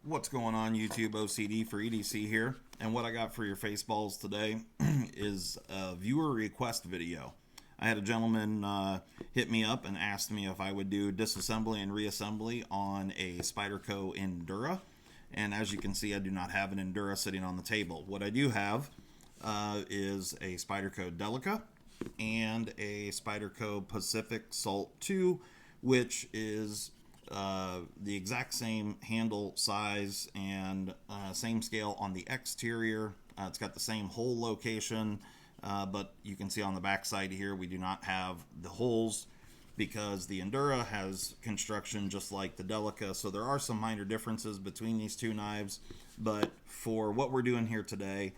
What's going on, YouTube? OCD for EDC here, and what I got for your face balls today is a viewer request video. I had a gentleman hit me up and asked me if I would do disassembly and reassembly on a Spyderco Endura, and as you can see, I do not have an Endura sitting on the table. What I do have is a Spyderco Delica and a Spyderco Pacific Salt 2, which is the exact same handle size and same scale on the exterior. It's got the same hole location, but you can see on the back side here we do not have the holes because the Endura has construction just like the Delica, so there are some minor differences between these two knives. But for what we're doing here today,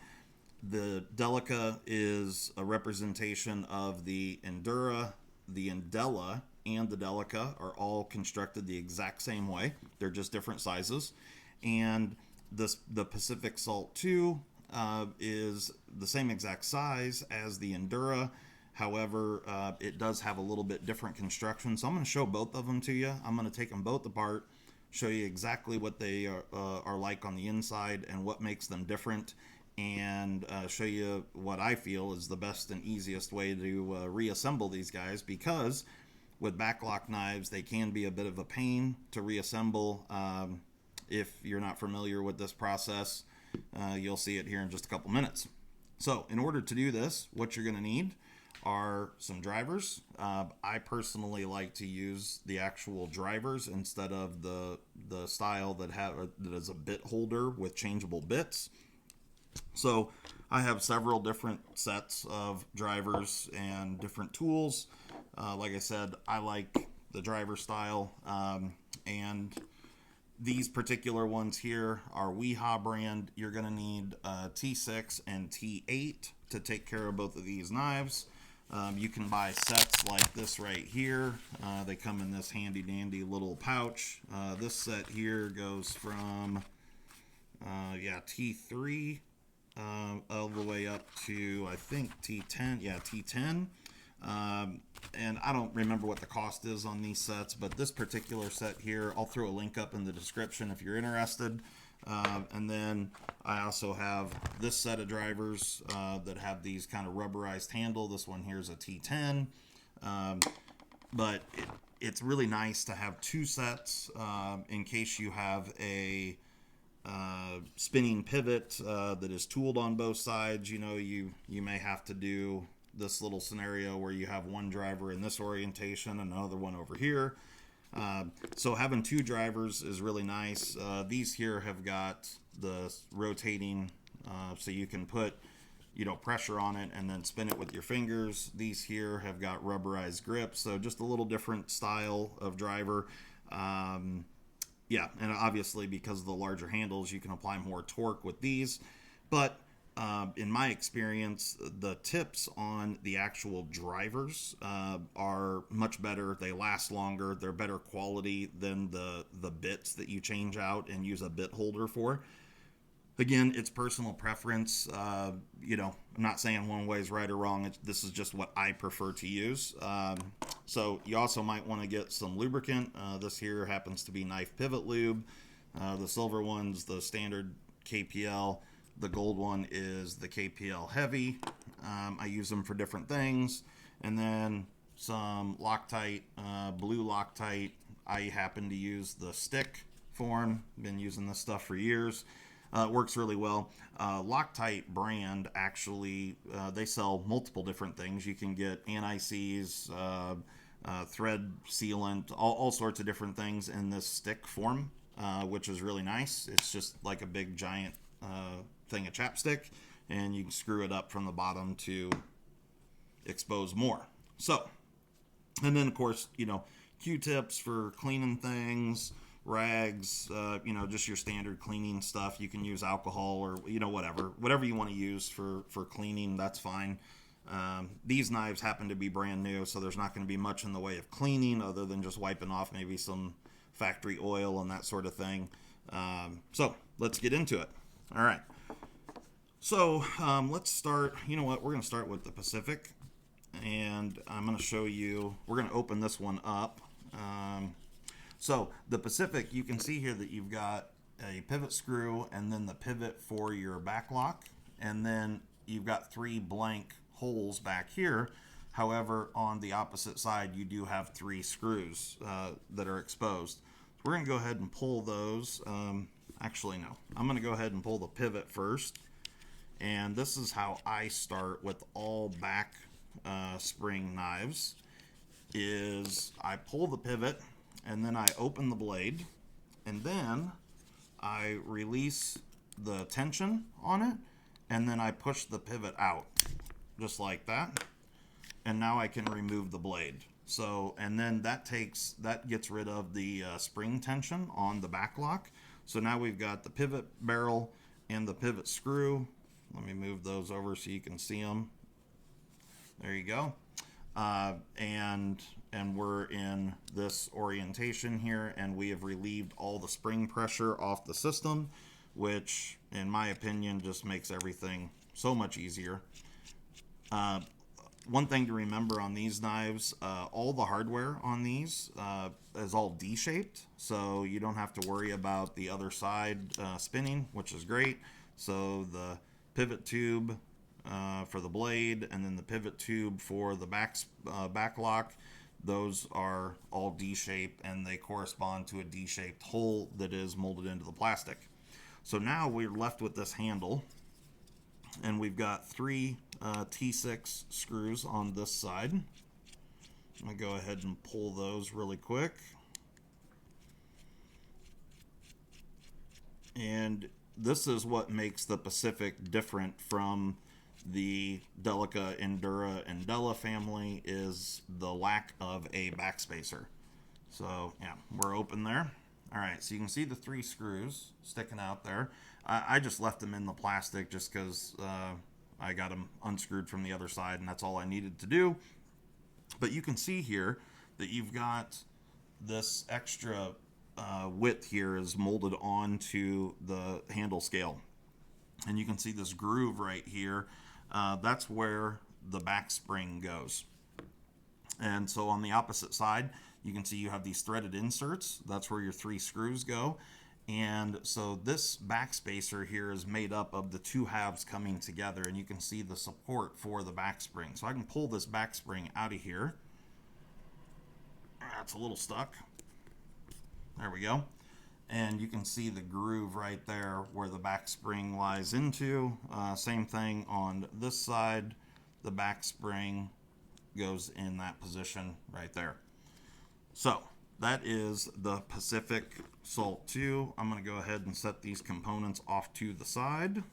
the Delica is a representation of the Endura. The Endella and the Delica are all constructed the exact same way. They're just different sizes. And the Pacific Salt 2 is the same exact size as the Endura. However, it does have a little bit different construction. So I'm going to show both of them to you. I'm going to take them both apart, show you exactly what they are like on the inside and what makes them different, and show you what I feel is the best and easiest way to reassemble these guys, because with backlock knives they can be a bit of a pain to reassemble. If you're not familiar with this process, you'll see it here in just a couple minutes. So in order to do this, what you're going to need are some drivers. I personally like to use the actual drivers instead of the style that is a bit holder with changeable bits. So I have several different sets of drivers and different tools. Like I said, I like the driver style, and these particular ones here are Weehaw brand. You're going to need T6 and T8 to take care of both of these knives. You can buy sets like this right here. They come in this handy dandy little pouch. This set here goes from T3 all the way up to, I think, T10. Yeah, T10. And I don't remember what the cost is on these sets, but this particular set here, I'll throw a link up in the description if you're interested. And then I also have this set of drivers that have these kind of rubberized handle. This one here is a T10. But it's really nice to have two sets in case you have a spinning pivot that is tooled on both sides. You know, you may have to do this little scenario where you have one driver in this orientation and another one over here. So having two drivers is really nice. These here have got the rotating, so you can put pressure on it and then spin it with your fingers. These here have got rubberized grips, so just a little different style of driver. Yeah, and obviously because of the larger handles, you can apply more torque with these. But in my experience, the tips on the actual drivers are much better. They last longer. They're better quality than the bits that you change out and use a bit holder for. Again, it's personal preference. I'm not saying one way is right or wrong. This is just what I prefer to use. So you also might want to get some lubricant. This here happens to be knife pivot lube. The silver one's the standard KPL. The gold one is the KPL heavy. I use them for different things. And then some Loctite, blue Loctite. I happen to use the stick form. Been using this stuff for years. It works really well. Loctite brand, actually, they sell multiple different things. You can get anti-seize, thread sealant, all sorts of different things in this stick form, which is really nice. It's just like a big giant thing of chapstick, and you can screw it up from the bottom to expose more. So, and then of course, Q-tips for cleaning things, rags, just your standard cleaning stuff. You can use alcohol or whatever you want to use for cleaning. That's fine. These knives happen to be brand new, so there's not going to be much in the way of cleaning other than just wiping off maybe some factory oil and that sort of thing. So let's get into it. All right. So let's start. You know what? We're going to start with the Pacific, and I'm going to show you. We're going to open this one up. So the Pacific, you can see here that you've got a pivot screw and then the pivot for your back lock, and then you've got 3 blank holes back here. However, on the opposite side, you do have 3 screws that are exposed. So we're going to go ahead and pull those. Actually, no. I'm going to go ahead and pull the pivot first. And this is how I start with all back spring knives, is I pull the pivot, and then I open the blade, and then I release the tension on it, and then I push the pivot out, just like that. And now I can remove the blade. So, and then that gets rid of the spring tension on the back lock. So now we've got the pivot barrel and the pivot screw. Let me move those over so you can see them. There you go. And we're in this orientation here, and we have relieved all the spring pressure off the system, which in my opinion just makes everything so much easier. One thing to remember on these knives, all the hardware on these is all D-shaped, so you don't have to worry about the other side spinning, which is great. So the pivot tube for the blade, and then the pivot tube for the back lock, those are all D-shaped, and they correspond to a D-shaped hole that is molded into the plastic. So now we're left with this handle, and we've got 3 T6 screws on this side. I'm going to go ahead and pull those really quick. And this is what makes the Pacific different from the Delica, Endura, and Della family, is the lack of a backspacer. So yeah, we're open there. All right, so you can see the 3 screws sticking out there. I just left them in the plastic just because I got them unscrewed from the other side, and that's all I needed to do. But you can see here that you've got this extra width here is molded onto the handle scale. And you can see this groove right here. That's where the back spring goes. And so on the opposite side, you can see you have these threaded inserts. That's where your 3 screws go. And so this back spacer here is made up of the 2 halves coming together, and you can see the support for the back spring. So I can pull this back spring out of here. That's a little stuck. There we go. And you can see the groove right there where the back spring lies into. Same thing on this side. The back spring goes in that position right there. So that is the Pacific Salt 2. I'm going to go ahead and set these components off to the side.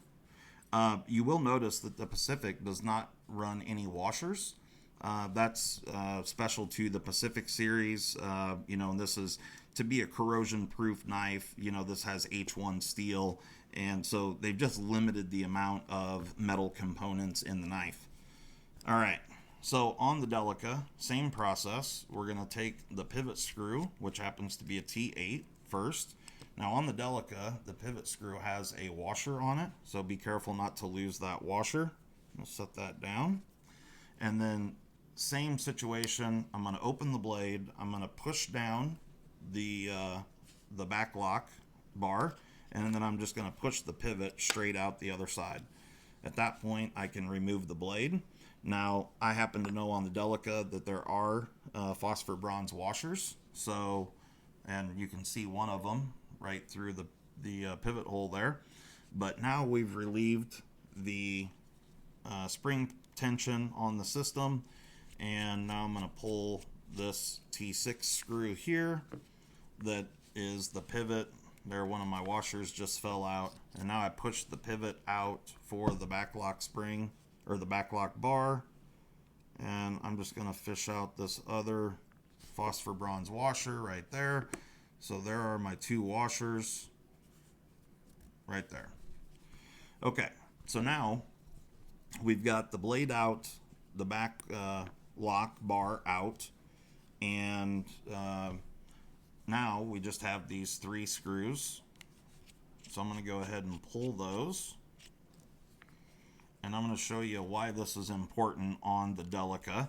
You will notice that the Pacific does not run any washers. That's special to the Pacific series. And this is to be a corrosion-proof knife. This has H1 steel, and so they've just limited the amount of metal components in the knife. All right. So on the Delica, same process. We're going to take the pivot screw, which happens to be a T8 first. Now on the Delica, the pivot screw has a washer on it, so be careful not to lose that washer. I'll set that down. And then same situation, I'm going to open the blade. I'm going to push down the back lock bar, and then I'm just going to push the pivot straight out the other side. At that point, I can remove the blade. Now, I happen to know on the Delica that there are phosphor bronze washers, and you can see one of them right through the pivot hole there. But now we've relieved the spring tension on the system, and now I'm going to pull this T6 screw here that is the pivot. There, one of my washers just fell out, and now I push the pivot out for the back lock spring, or the back lock bar, and I'm just going to fish out this other phosphor bronze washer right there. So there are my 2 washers right there. Okay, so now we've got the blade out, the back lock bar out, and now we just have these 3 screws. So I'm going to go ahead and pull those. And I'm going to show you why this is important on the Delica.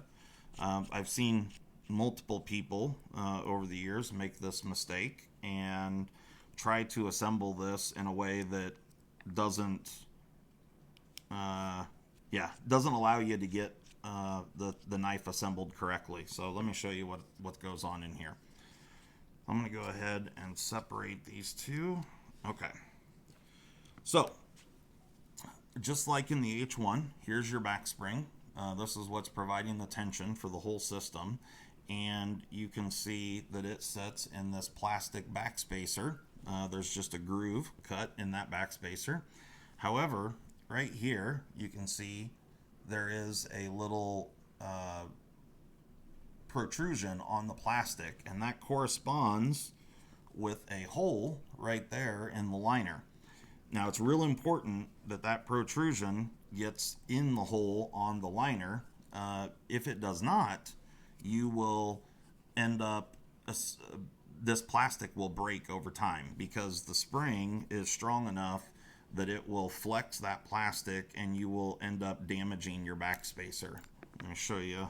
I've seen multiple people over the years make this mistake and try to assemble this in a way that doesn't, doesn't allow you to get the knife assembled correctly. So let me show you what goes on in here. I'm going to go ahead and separate these two. Okay. So, just like in the H1, here's your back spring. This is what's providing the tension for the whole system. And you can see that it sits in this plastic backspacer. There's just a groove cut in that backspacer. However, right here, you can see there is a little protrusion on the plastic, and that corresponds with a hole right there in the liner. Now, it's real important that that protrusion gets in the hole on the liner. If it does not, you will end up, this plastic will break over time because the spring is strong enough that it will flex that plastic and you will end up damaging your backspacer. Let me show you.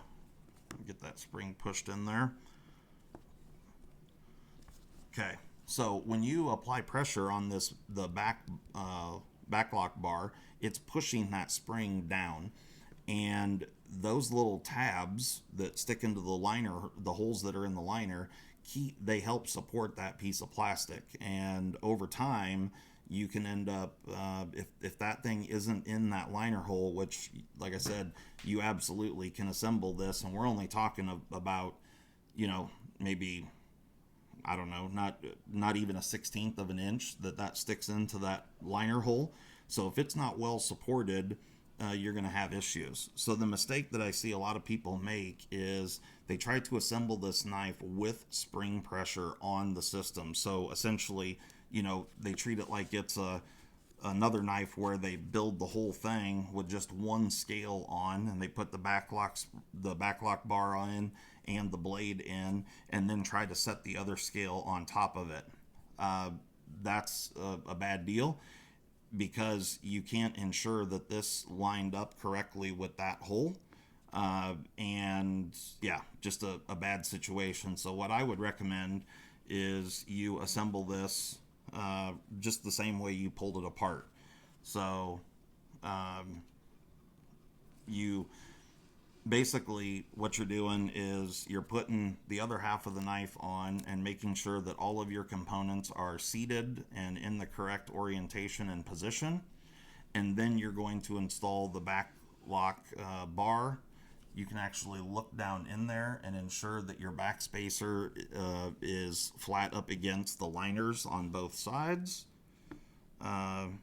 Get that spring pushed in there. Okay. So when you apply pressure on the backlock bar, it's pushing that spring down, and those little tabs that stick into the liner, the holes that are in the liner, they help support that piece of plastic. And over time, you can end up, if that thing isn't in that liner hole, which, like I said, you absolutely can assemble this, and we're only talking about, maybe, I don't know, not even a 1/16 of an inch that sticks into that liner hole. So if it's not well supported, you're going to have issues. So the mistake that I see a lot of people make is they try to assemble this knife with spring pressure on the system. So essentially, they treat it like it's another knife where they build the whole thing with just one scale on, and they put the backlock bar on and the blade in, and then try to set the other scale on top of it. That's a bad deal, because you can't ensure that this lined up correctly with that hole. And yeah, just a bad situation. So what I would recommend is you assemble this just the same way you pulled it apart. So you basically, what you're doing is you're putting the other half of the knife on and making sure that all of your components are seated and in the correct orientation and position. And then you're going to install the back lock bar. You can actually look down in there and ensure that your backspacer is flat up against the liners on both sides. And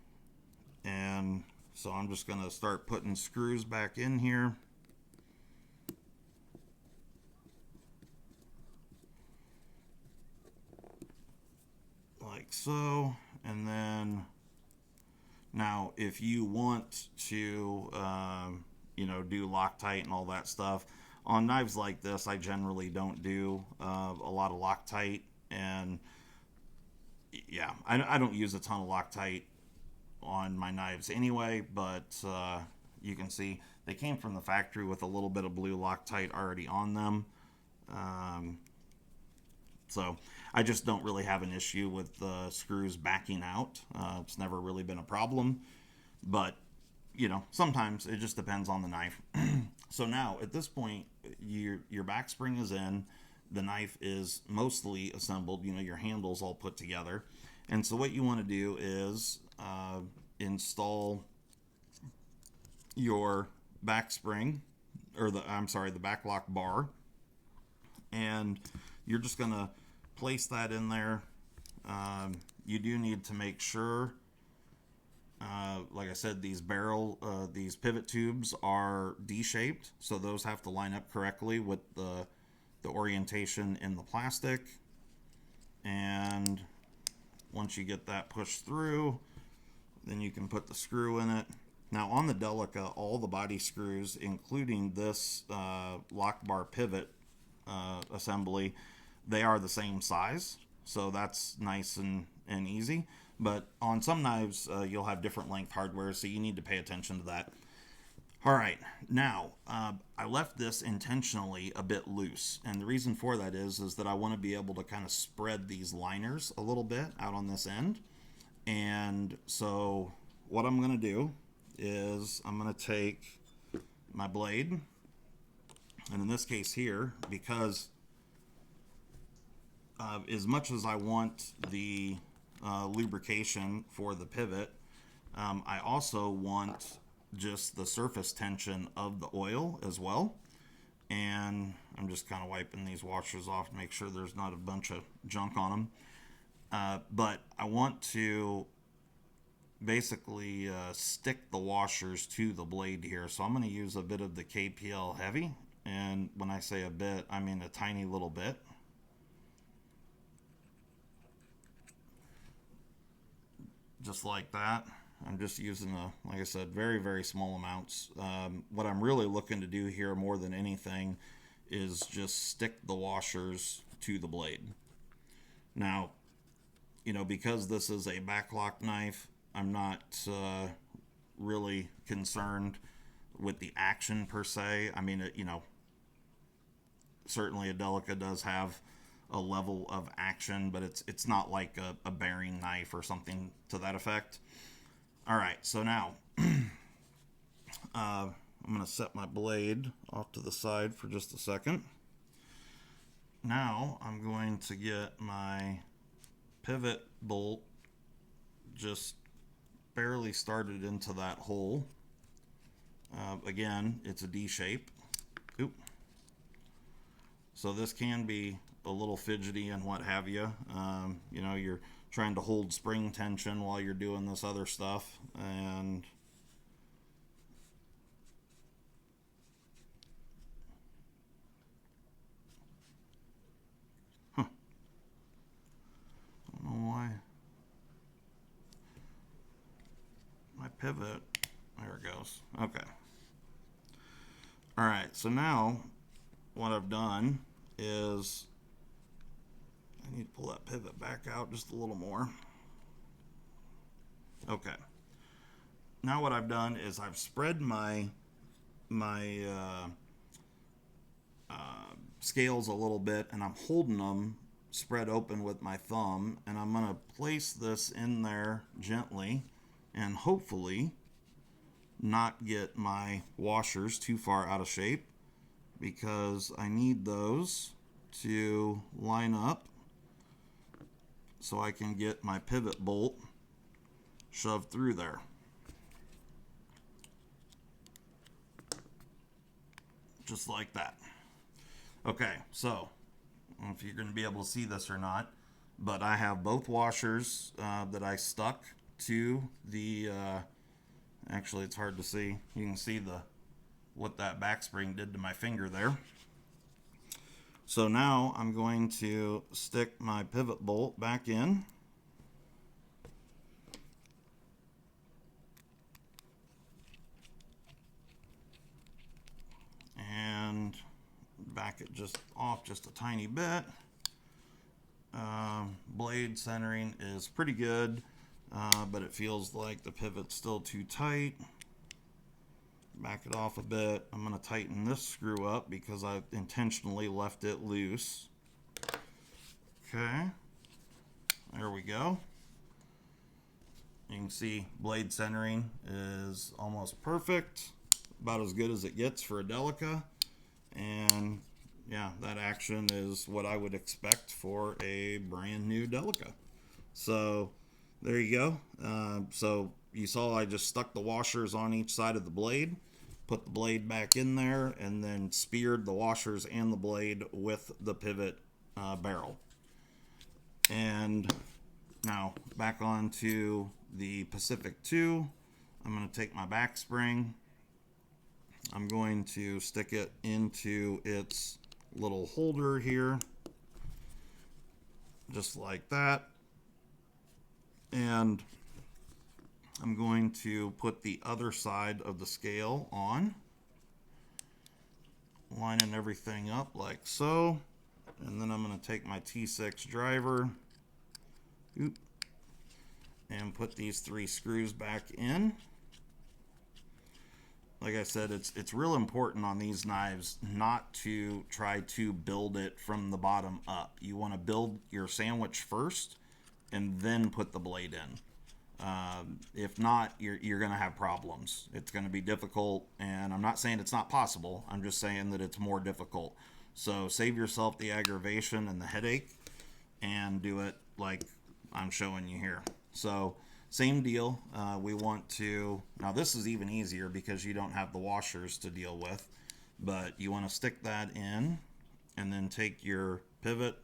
so I'm just going to start putting screws back in here. Like so. And then now if you want to do Loctite and all that stuff on knives like this, I generally don't do a lot of Loctite. And yeah, I don't use a ton of Loctite on my knives anyway, but you can see they came from the factory with a little bit of blue Loctite already on them. So I just don't really have an issue with the screws backing out. It's never really been a problem, but sometimes it just depends on the knife. So now at this point, your back spring is in, the knife is mostly assembled, your handle's all put together. And so what you want to do is install your back spring, or the backlock bar, and you're just going to place that in there. You do need to make sure, like I said, these pivot tubes are D-shaped, so those have to line up correctly with the orientation in the plastic. And once you get that pushed through, then you can put the screw in it. Now on the Delica, all the body screws, including this lock bar pivot assembly, they are the same size, so that's nice and easy. But on some knives, you'll have different length hardware, so you need to pay attention to that. All right, now I left this intentionally a bit loose, and the reason for that is that I want to be able to kind of spread these liners a little bit out on this end. And so what I'm going to do is I'm going to take my blade, and in this case here, because as much as I want the lubrication for the pivot, I also want just the surface tension of the oil as well. And I'm just kind of wiping these washers off to make sure there's not a bunch of junk on them. But I want to basically stick the washers to the blade here. So I'm going to use a bit of the KPL Heavy. And when I say a bit, I mean a tiny little bit. Just like that. I'm just using, like I said, very, very small amounts. What I'm really looking to do here more than anything is just stick the washers to the blade. Now, because this is a backlock knife, I'm not really concerned with the action per se. I mean, certainly a Delica does have a level of action, but it's not like a bearing knife or something to that effect. All right, so now I'm going to set my blade off to the side for just a second. Now I'm going to get my pivot bolt just barely started into that hole. Again, it's a D shape. Oop. So this can be a little fidgety and what have you. You're trying to hold spring tension while you're doing this other stuff, and I don't know why my pivot, there it goes. Okay. All right, so now what I've done is I need to pull that pivot back out just a little more. Okay. Now what I've done is I've spread my scales a little bit, and I'm holding them spread open with my thumb, and I'm going to place this in there gently and hopefully not get my washers too far out of shape, because I need those to line up so I can get my pivot bolt shoved through there. Just like that. Okay, so I don't know if you're going to be able to see this or not, but I have both washers that I stuck to the, actually it's hard to see. You can see what that back spring did to my finger there. So now I'm going to stick my pivot bolt back in. And back it just off just a tiny bit. Blade centering is pretty good, but it feels like the pivot's still too tight. Back it off a bit. I'm going to tighten this screw up because I intentionally left it loose. Okay, there we go. You can see blade centering is almost perfect, about as good as it gets for a Delica. And yeah, that action is what I would expect for a brand new Delica. So there you go. So you saw I just stuck the washers on each side of the blade, put the blade back in there, and then speared the washers and the blade with the pivot barrel. And now back onto the Pacific 2. I'm going to take my back spring. I'm going to stick it into its little holder here, just like that. And I'm going to put the other side of the scale on, lining everything up like so. And then I'm going to take my T6 driver, and put these 3 screws back in like I said, it's real important on these knives not to try to build it from the bottom up. You want to build your sandwich first and then put the blade in. If not, you're going to have problems. It's going to be difficult, and I'm not saying it's not possible. I'm just saying that it's more difficult. So save yourself the aggravation and the headache and do it like I'm showing you here. So same deal. We want to, now this is even easier because you don't have the washers to deal with, but you want to stick that in and then take your pivot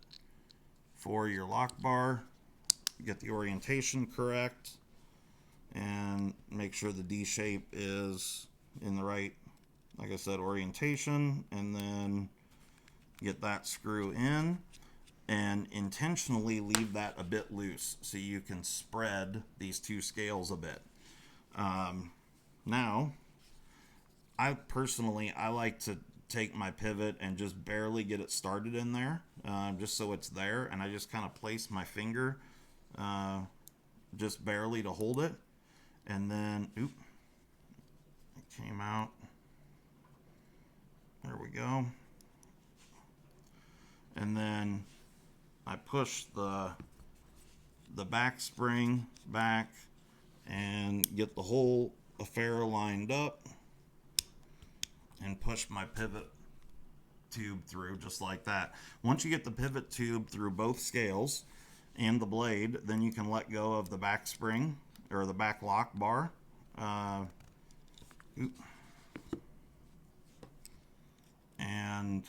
for your lock bar, get the orientation correct, and make sure the D shape is in the right, like I said, orientation, and then get that screw in and intentionally leave that a bit loose so you can spread these two scales a bit. Now, I like to take my pivot and just barely get it started in there, just so it's there, and I just kind of place my finger just barely to hold it, and then, it came out. There we go. And then I push the back spring back and get the whole affair lined up and push my pivot tube through just like that. Once you get the pivot tube through both scales and the blade, then you can let go of the back spring or the back lock bar. And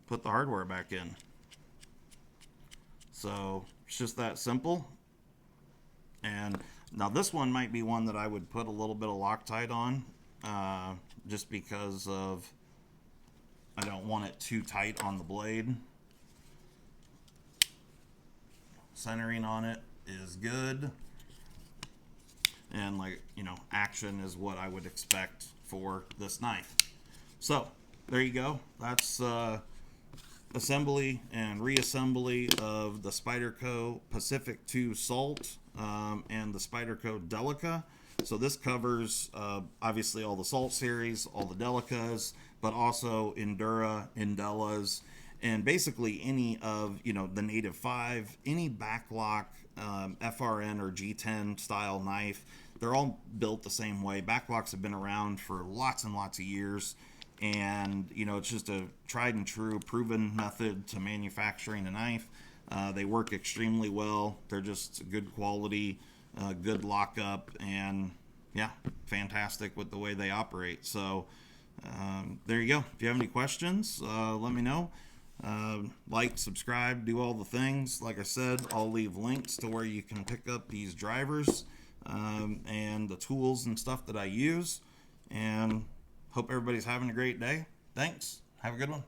put the hardware back in. So it's just that simple. And now this one might be one that I would put a little bit of Loctite on, just because of I don't want it too tight on the blade. Centering on it is good, and action is what I would expect for this knife. So there you go. That's assembly and reassembly of the Spyderco Pacific II Salt and the Spyderco Delica. So this covers obviously all the Salt series, all the Delicas, but also Endura, Endelas, and basically any of the Native 5, any backlock FRN or G10 style knife. They're all built the same way. Backlocks have been around for lots and lots of years. And it's just a tried and true proven method to manufacturing a knife. They work extremely well. They're just good quality, good lockup, and yeah, fantastic with the way they operate. So there you go. If you have any questions, let me know. Like, subscribe, do all the things. Like I said, I'll leave links to where you can pick up these drivers and the tools and stuff that I use. And hope everybody's having a great day. Thanks. Have a good one.